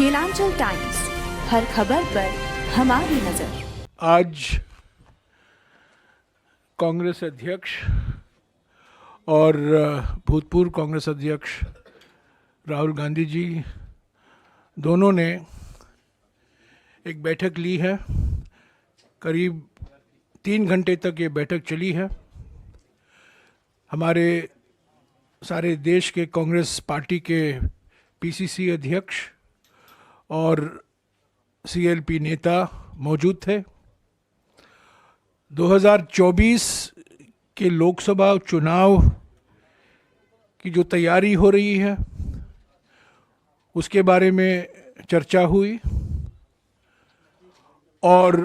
Kelanchal times, हर खबर पर हमारी नजर। आज कांग्रेस अध्यक्ष और भूतपूर्व कांग्रेस अध्यक्ष राहुल गांधी जी दोनों ने एक बैठक ली है। करीब 3 घंटे तक ये बैठक चली है। हमारे सारे देश के कांग्रेस पार्टी के पीसीसी अध्यक्ष और सीएलपी नेता मौजूद थे। 2024 के लोकसभा चुनाव की जो तैयारी हो रही है उसके बारे में चर्चा हुई और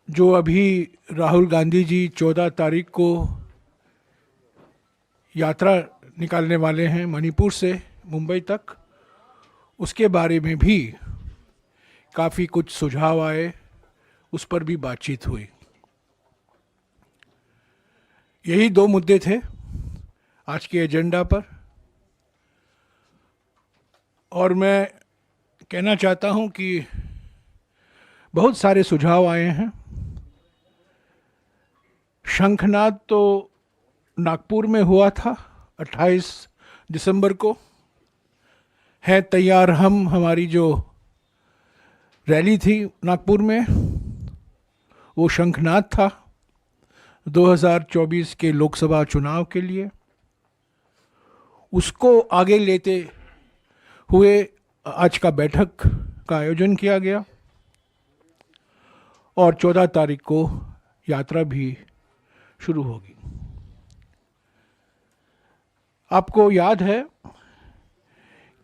जो अभी राहुल गांधी जी 14 तारीख को यात्रा निकालने वाले हैं मणिपुर से मुंबई तक, उसके बारे में भी काफ़ी कुछ सुझाव आए, उस पर भी बातचीत हुई। यही 2 मुद्दे थे आज के एजेंडा पर और मैं कहना चाहता हूं कि बहुत सारे सुझाव आए हैं। शंखनाद तो नागपुर में हुआ था 28 दिसंबर को। है तैयार हम, हमारी जो रैली थी नागपुर में वो शंखनाद था 2024 के लोकसभा चुनाव के लिए। उसको आगे लेते हुए आज का बैठक का आयोजन किया गया और 14 तारीख को यात्रा भी शुरू होगी। आपको याद है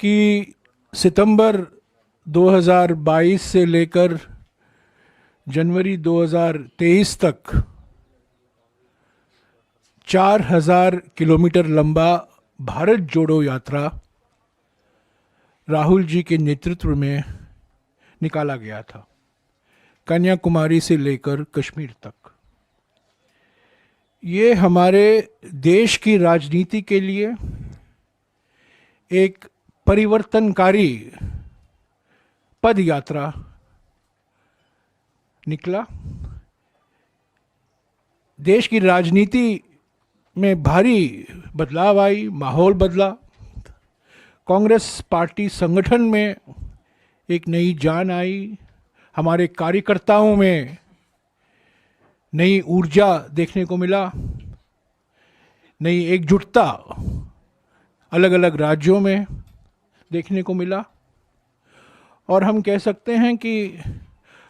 कि सितंबर 2022 से लेकर जनवरी 2023 तक 4000 किलोमीटर लंबा भारत जोड़ो यात्रा राहुल जी के नेतृत्व में निकाला गया था, कन्याकुमारी से लेकर कश्मीर तक। ये हमारे देश की राजनीति के लिए एक परिवर्तनकारी पद यात्रा निकला। देश की राजनीति में भारी बदलाव आई, माहौल बदला। कांग्रेस पार्टी संगठन में एक नई जान आई, हमारे कार्यकर्ताओं में नई ऊर्जा देखने को मिला, नई एकजुटता अलग अलग राज्यों में देखने को मिला। और हम कह सकते हैं कि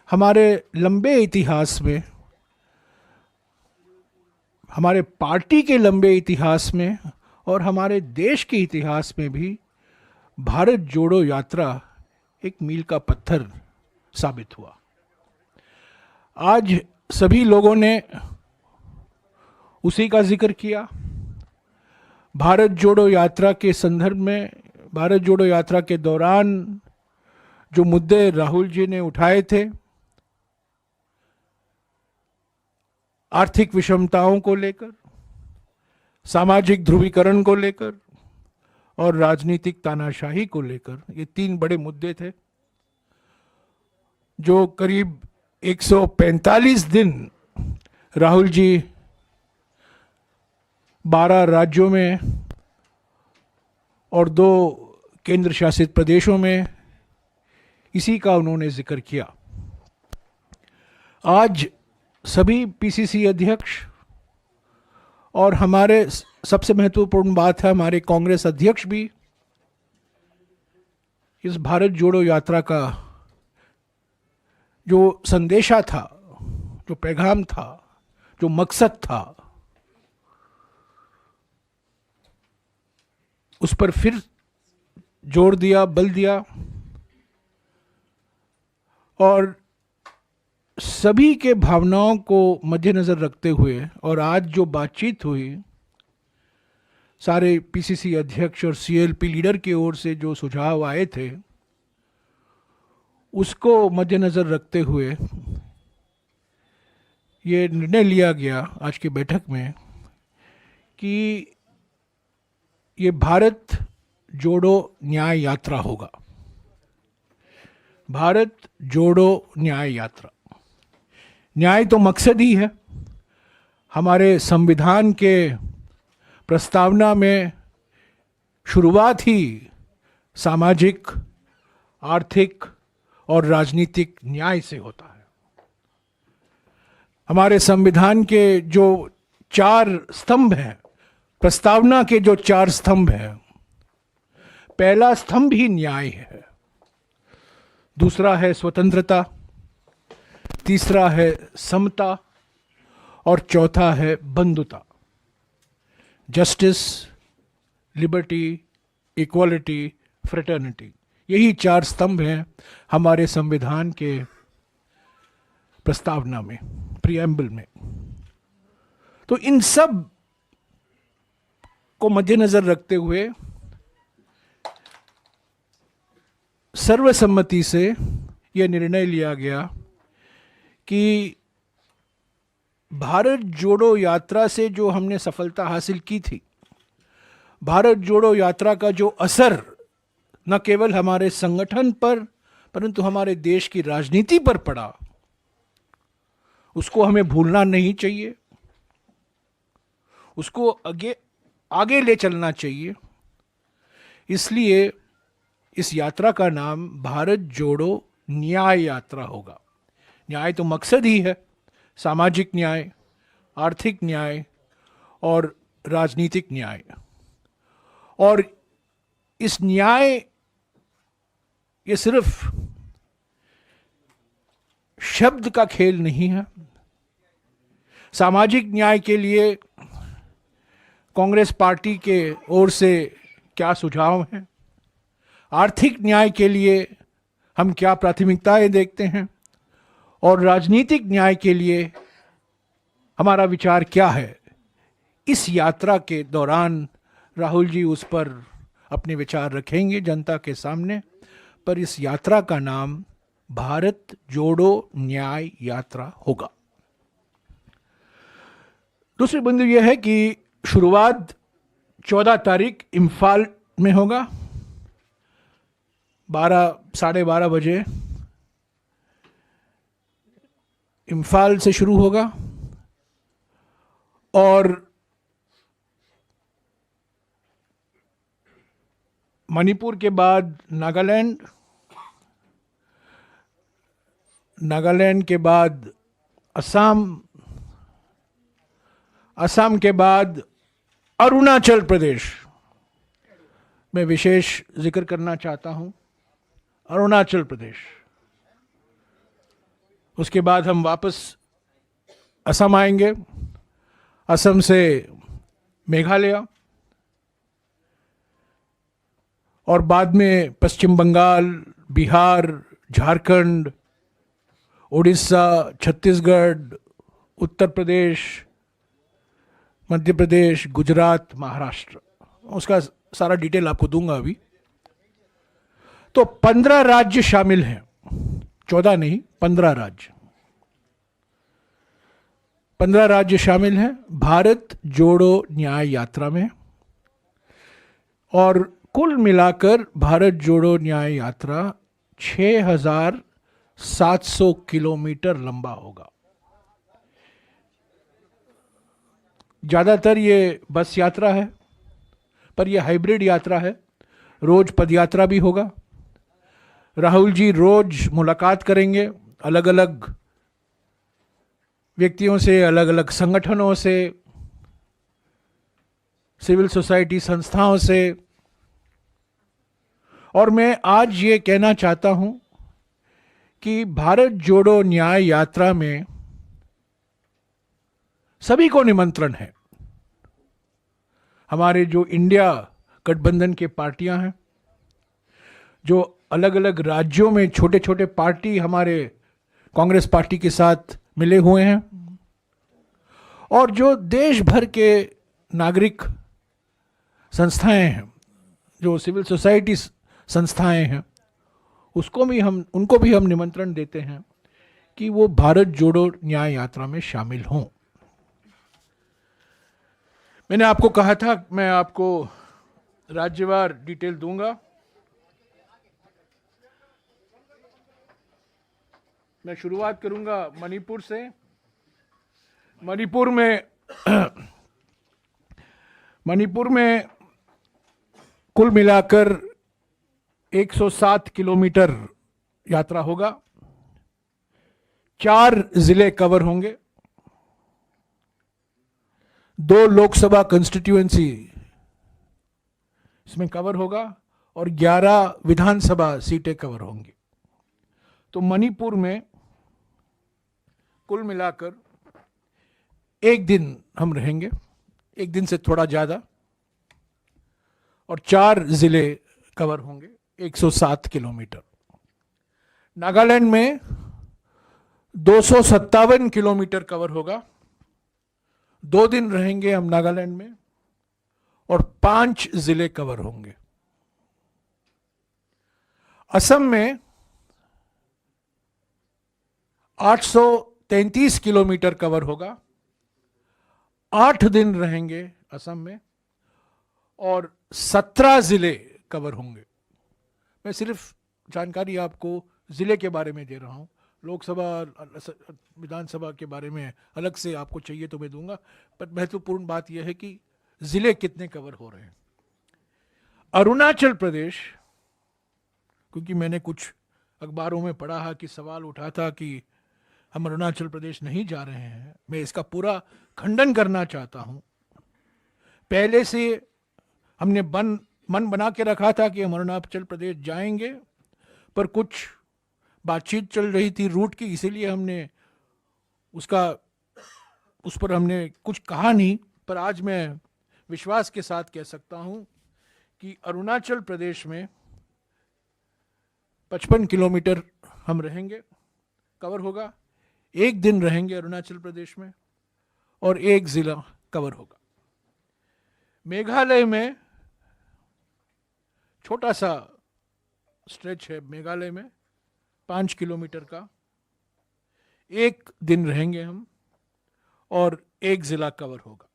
हमारे लंबे इतिहास में, हमारे पार्टी के लंबे इतिहास में और हमारे देश के इतिहास में भी भारत जोड़ो यात्रा एक मील का पत्थर साबित हुआ। आज सभी लोगों ने उसी का जिक्र किया। भारत जोड़ो यात्रा के संदर्भ में, भारत जोड़ो यात्रा के दौरान जो मुद्दे राहुल जी ने उठाए थे, आर्थिक विषमताओं को लेकर, सामाजिक ध्रुवीकरण को लेकर और राजनीतिक तानाशाही को लेकर, ये 3 बड़े मुद्दे थे जो करीब 145 दिन राहुल जी 12 राज्यों में और 2 केंद्र शासित प्रदेशों में इसी का उन्होंने जिक्र किया। आज सभी पीसीसी अध्यक्ष और हमारे सबसे महत्वपूर्ण बात है हमारे कांग्रेस अध्यक्ष भी इस भारत जोड़ो यात्रा का जो संदेशा था, जो पैगाम था, जो मकसद था, उस पर फिर जोर दिया, बल दिया और सभी के भावनाओं को मद्देनजर रखते हुए और आज जो बातचीत हुई, सारे पीसीसी अध्यक्ष और सीएलपी लीडर की ओर से जो सुझाव आए थे, उसको मद्देनजर रखते हुए ये निर्णय लिया गया आज की बैठक में कि ये भारत जोड़ो न्याय यात्रा होगा। भारत जोड़ो न्याय यात्रा। न्याय तो मकसद ही है। हमारे संविधान के प्रस्तावना में शुरुआत ही सामाजिक, आर्थिक और राजनीतिक न्याय से होता है। हमारे संविधान के जो 4 स्तंभ हैं, प्रस्तावना के जो 4 स्तंभ हैं, पहला स्तंभ ही न्याय है, दूसरा है स्वतंत्रता, तीसरा है समता और चौथा है बंधुता। जस्टिस, लिबर्टी, इक्वालिटी, फ्रेटर्निटी, यही 4 स्तंभ हैं हमारे संविधान के प्रस्तावना में, प्रीएम्बल में। तो इन सब को मद्देनजर रखते हुए सर्वसम्मति से यह निर्णय लिया गया कि भारत जोड़ो यात्रा से जो हमने सफलता हासिल की थी, भारत जोड़ो यात्रा का जो असर न केवल हमारे संगठन पर परंतु हमारे देश की राजनीति पर पड़ा, उसको हमें भूलना नहीं चाहिए, उसको आगे ले चलना चाहिए। इसलिए इस यात्रा का नाम भारत जोड़ो न्याय यात्रा होगा। न्याय तो मकसद ही है, सामाजिक न्याय, आर्थिक न्याय और राजनीतिक न्याय। और इस न्याय, ये सिर्फ शब्द का खेल नहीं है। सामाजिक न्याय के लिए कांग्रेस पार्टी के ओर से क्या सुझाव हैं, आर्थिक न्याय के लिए हम क्या प्राथमिकताएं देखते हैं, और राजनीतिक न्याय के लिए हमारा विचार क्या है, इस यात्रा के दौरान राहुल जी उस पर अपने विचार रखेंगे जनता के सामने। पर इस यात्रा का नाम भारत जोड़ो न्याय यात्रा होगा। दूसरी बिंदु यह है कि शुरुआत 14 तारीख इम्फाल में होगा, 12-12:30 बजे इम्फाल से शुरू होगा और मणिपुर के बाद नागालैंड के बाद असम के बाद अरुणाचल प्रदेश में विशेष जिक्र करना चाहता हूं, अरुणाचल प्रदेश। उसके बाद हम वापस असम आएंगे, असम से मेघालय और बाद में पश्चिम बंगाल, बिहार, झारखंड, उड़ीसा, छत्तीसगढ़, उत्तर प्रदेश, मध्य प्रदेश, गुजरात, महाराष्ट्र। उसका सारा डिटेल आपको दूंगा अभी। तो 15 राज्य शामिल हैं, 14 नहीं, 15 राज्य। 15 राज्य शामिल हैं भारत जोड़ो न्याय यात्रा में, और कुल मिलाकर भारत जोड़ो न्याय यात्रा 6,700 किलोमीटर लंबा होगा। ज़्यादातर ये बस यात्रा है, पर यह हाइब्रिड यात्रा है, रोज पदयात्रा भी होगा। राहुल जी रोज मुलाकात करेंगे अलग अलग व्यक्तियों से, अलग अलग संगठनों से, सिविल सोसाइटी संस्थाओं से। और मैं आज ये कहना चाहता हूं कि भारत जोड़ो न्याय यात्रा में सभी को निमंत्रण है। हमारे जो इंडिया गठबंधन के पार्टियां हैं, जो अलग अलग राज्यों में छोटे छोटे पार्टी हमारे कांग्रेस पार्टी के साथ मिले हुए हैं, और जो देश भर के नागरिक संस्थाएं हैं, जो सिविल सोसाइटी संस्थाएं हैं, उनको भी हम निमंत्रण देते हैं कि वो भारत जोड़ो न्याय यात्रा में शामिल हों। मैंने आपको कहा था मैं आपको राज्यवार डिटेल दूंगा। मैं शुरुआत करूंगा मणिपुर से। मणिपुर में मणिपुर में कुल मिलाकर 107 किलोमीटर यात्रा होगा। 4 जिले कवर होंगे, 2 लोकसभा कंस्टिट्यूएंसी इसमें कवर होगा और 11 विधानसभा सीटें कवर होंगी। तो मणिपुर में कुल मिलाकर एक दिन हम रहेंगे, एक दिन से थोड़ा ज़्यादा, और 4 जिले कवर होंगे, 107 किलोमीटर। नागालैंड में 257 किलोमीटर कवर होगा। 2 दिन रहेंगे हम नागालैंड में और 5 जिले कवर होंगे। असम में 833 किलोमीटर कवर होगा। 8 दिन रहेंगे असम में और 17 जिले कवर होंगे। मैं सिर्फ जानकारी आपको जिले के बारे में दे रहा हूँ, लोकसभा विधानसभा के बारे में अलग से आपको चाहिए तो मैं दूंगा, पर महत्वपूर्ण बात यह है कि जिले कितने कवर हो रहे हैं। अरुणाचल प्रदेश, क्योंकि मैंने कुछ अखबारों में पढ़ा है कि सवाल उठा था कि हम अरुणाचल प्रदेश नहीं जा रहे हैं, मैं इसका पूरा खंडन करना चाहता हूं। पहले से हमने मन बना के रखा था कि हम अरुणाचल प्रदेश जाएंगे, पर कुछ बातचीत चल रही थी रूट की, इसीलिए हमने उस पर हमने कुछ कहा नहीं। पर आज मैं विश्वास के साथ कह सकता हूं कि अरुणाचल प्रदेश में 55 किलोमीटर हम रहेंगे, कवर होगा। एक दिन रहेंगे अरुणाचल प्रदेश में और एक जिला कवर होगा। मेघालय में छोटा सा स्ट्रेच है, मेघालय में 5 किलोमीटर का, एक दिन रहेंगे हम और एक जिला कवर होगा।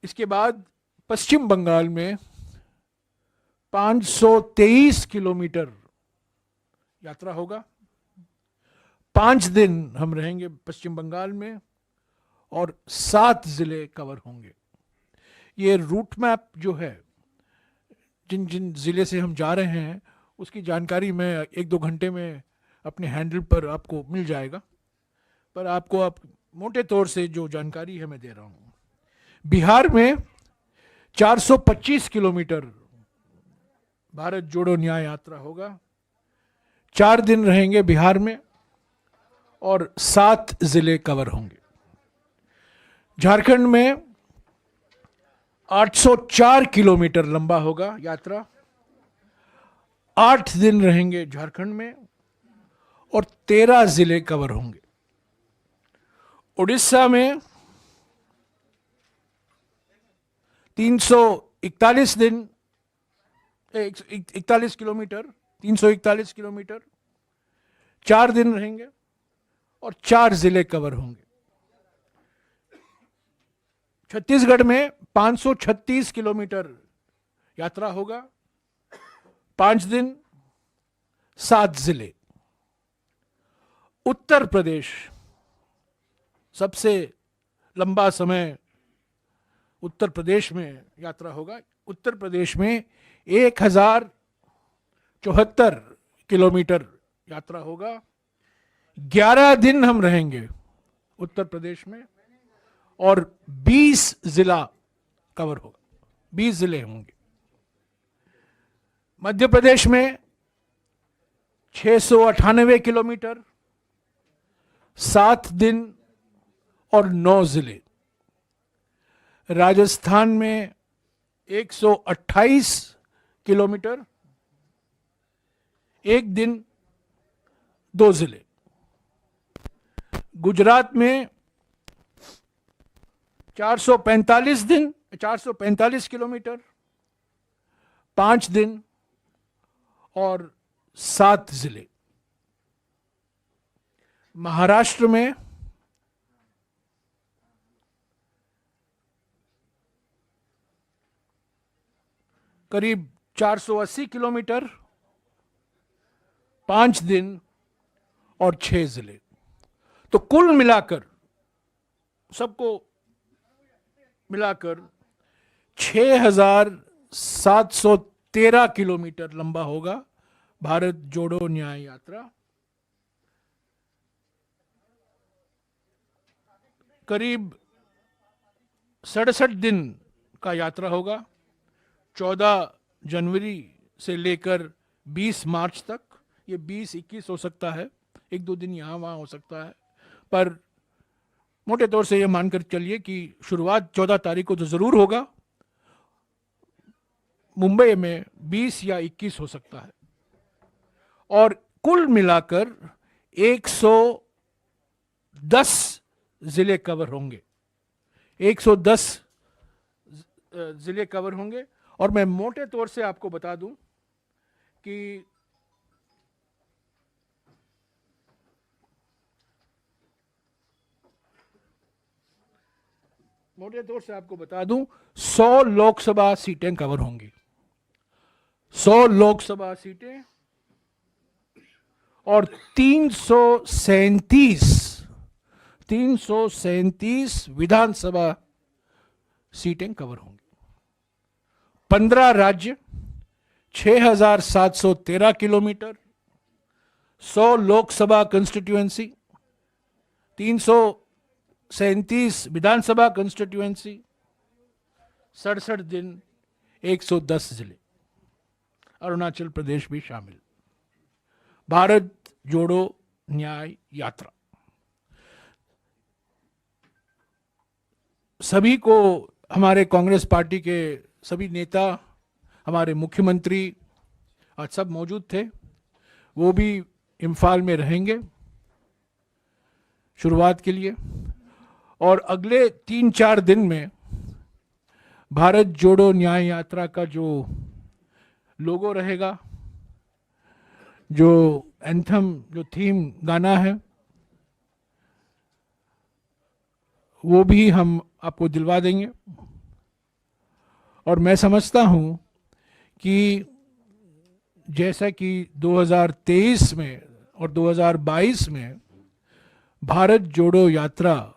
इसके बाद पश्चिम बंगाल में 523 किलोमीटर यात्रा होगा। 5 दिन हम रहेंगे पश्चिम बंगाल में और 7 जिले कवर होंगे। ये रूट मैप जो है, जिन जिन जिले से हम जा रहे हैं उसकी जानकारी मैं 1-2 घंटे में अपने हैंडल पर आपको मिल जाएगा, पर आपको आप मोटे तौर से जो जानकारी है मैं दे रहा हूँ। बिहार में 425 किलोमीटर भारत जोड़ो न्याय यात्रा होगा। 4 दिन रहेंगे बिहार में और 7 जिले कवर होंगे। झारखंड में 804 किलोमीटर लंबा होगा यात्रा। 8 दिन रहेंगे झारखंड में और 13 जिले कवर होंगे। उड़ीसा में 341 दिन 41 किलोमीटर 341 किलोमीटर 4 दिन रहेंगे और 4 जिले कवर होंगे। छत्तीसगढ़ में 536 किलोमीटर यात्रा होगा, 5 दिन 7 जिले। उत्तर प्रदेश सबसे लंबा समय उत्तर प्रदेश में यात्रा होगा। उत्तर प्रदेश में 1074 किलोमीटर यात्रा होगा। 11 दिन हम रहेंगे उत्तर प्रदेश में और 20 जिला कवर होगा, 20 जिले होंगे। मध्य प्रदेश में 698 किलोमीटर, 7 दिन और 9 जिले। राजस्थान में 128 किलोमीटर, 1 दिन 2 जिले। गुजरात में 445 किलोमीटर, 5 दिन और 7 जिले। महाराष्ट्र में करीब 480 किलोमीटर, 5 दिन और 6 जिले। तो कुल मिलाकर, सबको मिलाकर 6,713 किलोमीटर लंबा होगा भारत जोड़ो न्याय यात्रा। करीब 67 दिन का यात्रा होगा। 14 जनवरी से लेकर 20 मार्च तक। ये 20-21 हो सकता है, 1-2 दिन यहाँ वहाँ हो सकता है, पर मोटे तौर से ये मानकर चलिए कि शुरुआत 14 तारीख को तो ज़रूर होगा। मुंबई में 20 या 21 हो सकता है। और कुल मिलाकर 110 जिले कवर होंगे। 110 जिले कवर होंगे। और मैं मोटे तौर से आपको बता दूं कि मोटे तौर से आपको बता दूं 100 लोकसभा सीटें कवर होंगी। 100 लोकसभा सीटें और 337 विधानसभा सीटें कवर होंगी। 15 राज्य, 6,713 किलोमीटर, 100 लोकसभा कंस्टिट्यूएंसी, 337 विधानसभा कंस्टिट्यूएंसी, 67 दिन, 110 जिले, अरुणाचल प्रदेश भी शामिल। भारत जोड़ो न्याय यात्रा सभी को, हमारे कांग्रेस पार्टी के सभी नेता, हमारे मुख्यमंत्री आज सब मौजूद थे। वो भी इम्फाल में रहेंगे शुरुआत के लिए। और अगले 3-4 दिन में भारत जोड़ो न्याय यात्रा का जो लोगो रहेगा, जो एंथम, जो थीम गाना है, वो भी हम आपको दिलवा देंगे। और मैं समझता हूं कि जैसा कि 2023 में और 2022 में भारत जोड़ो यात्रा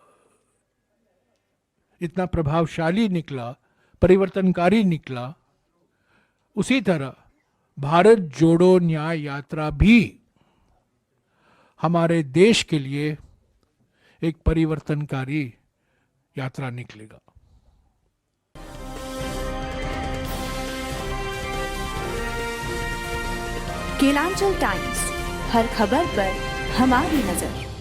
इतना प्रभावशाली निकला, परिवर्तनकारी निकला, उसी तरह भारत जोड़ो न्याय यात्रा भी हमारे देश के लिए एक परिवर्तनकारी यात्रा निकलेगा। केलांचल टाइम्स, हर खबर पर हमारी नजर।